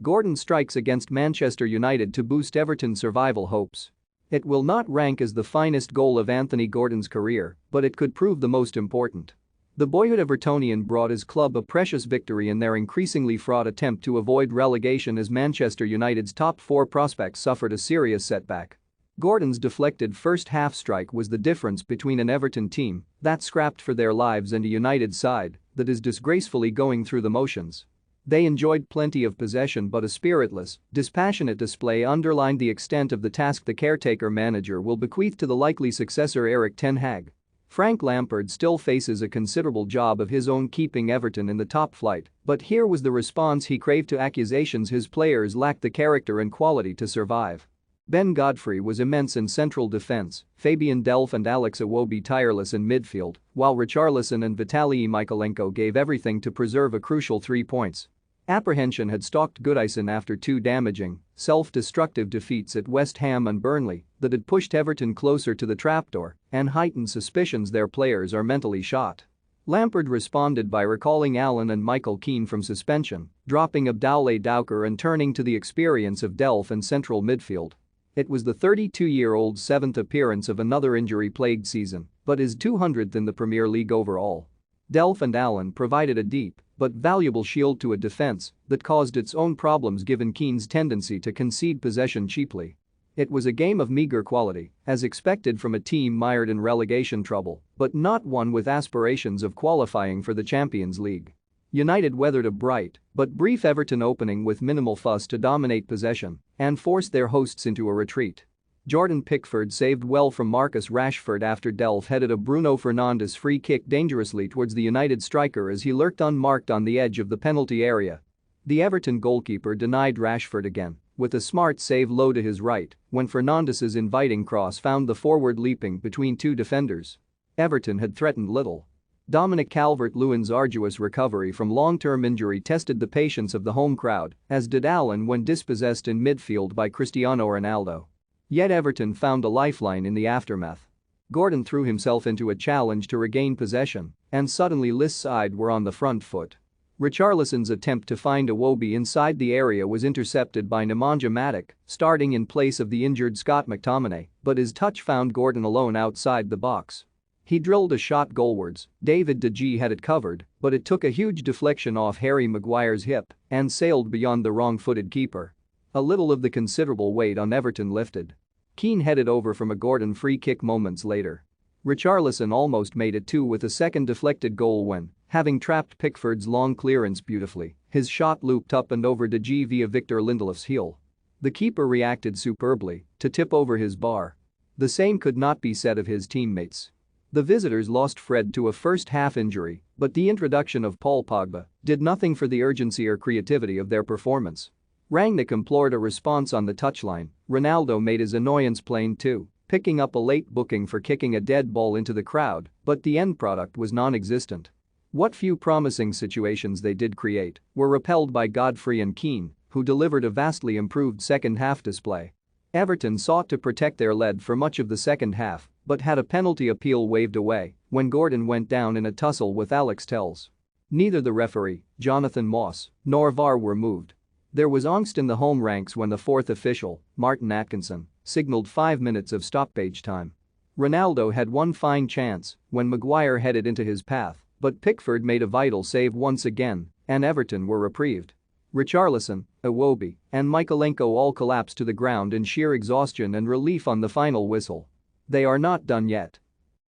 Gordon strikes against Manchester United to boost Everton's survival hopes. It will not rank as the finest goal of Anthony Gordon's career, but it could prove the most important. The boyhood Evertonian brought his club a precious victory in their increasingly fraught attempt to avoid relegation as Manchester United's top four prospects suffered a serious setback. Gordon's deflected first-half strike was the difference between an Everton team that scrapped for their lives and a United side that is disgracefully going through the motions. They enjoyed plenty of possession, but a spiritless, dispassionate display underlined the extent of the task the caretaker manager will bequeath to the likely successor Erik ten Hag. Frank Lampard still faces a considerable job of his own keeping Everton in the top flight, but here was the response he craved to accusations his players lacked the character and quality to survive. Ben Godfrey was immense in central defense, Fabian Delph and Alex Iwobi tireless in midfield, while Richarlison and Vitaly Mykolenko gave everything to preserve a crucial 3 points. Apprehension had stalked Goodison after two damaging, self-destructive defeats at West Ham and Burnley that had pushed Everton closer to the trapdoor and heightened suspicions their players are mentally shot. Lampard responded by recalling Allen and Michael Keane from suspension, dropping Abdoulaye Doucouré and turning to the experience of Delph in central midfield. It was the 32-year-old's seventh appearance of another injury-plagued season, but his 200th in the Premier League overall. Delph and Allen provided a deep but valuable shield to a defense that caused its own problems given Keane's tendency to concede possession cheaply. It was a game of meager quality, as expected from a team mired in relegation trouble, but not one with aspirations of qualifying for the Champions League. United weathered a bright but brief Everton opening with minimal fuss to dominate possession and force their hosts into a retreat. Jordan Pickford saved well from Marcus Rashford after Delph headed a Bruno Fernandes free kick dangerously towards the United striker as he lurked unmarked on the edge of the penalty area. The Everton goalkeeper denied Rashford again, with a smart save low to his right when Fernandes's inviting cross found the forward leaping between two defenders. Everton had threatened little. Dominic Calvert-Lewin's arduous recovery from long-term injury tested the patience of the home crowd, as did Allen when dispossessed in midfield by Cristiano Ronaldo. Yet Everton found a lifeline in the aftermath. Gordon threw himself into a challenge to regain possession, and suddenly List's side were on the front foot. Richarlison's attempt to find Iwobi inside the area was intercepted by Nemanja Matic, starting in place of the injured Scott McTominay, but his touch found Gordon alone outside the box. He drilled a shot goalwards, David De Gea had it covered, but it took a huge deflection off Harry Maguire's hip and sailed beyond the wrong-footed keeper. A little of the considerable weight on Everton lifted. Keane headed over from a Gordon free kick moments later. Richarlison almost made it two with a second deflected goal when, having trapped Pickford's long clearance beautifully, his shot looped up and over De Gea via Victor Lindelof's heel. The keeper reacted superbly to tip over his bar. The same could not be said of his teammates. The visitors lost Fred to a first-half injury, but the introduction of Paul Pogba did nothing for the urgency or creativity of their performance. Rangnick implored a response on the touchline. Ronaldo made his annoyance plain too, picking up a late booking for kicking a dead ball into the crowd, but the end product was non-existent. What few promising situations they did create were repelled by Godfrey and Keane, who delivered a vastly improved second-half display. Everton sought to protect their lead for much of the second half, but had a penalty appeal waved away when Gordon went down in a tussle with Alex Telles. Neither the referee, Jonathan Moss, nor VAR were moved. There was angst in the home ranks when the fourth official, Martin Atkinson, signaled 5 minutes of stoppage time. Ronaldo had one fine chance when Maguire headed into his path, but Pickford made a vital save once again, and Everton were reprieved. Richarlison, Iwobi, and Mykolenko all collapsed to the ground in sheer exhaustion and relief on the final whistle. They are not done yet.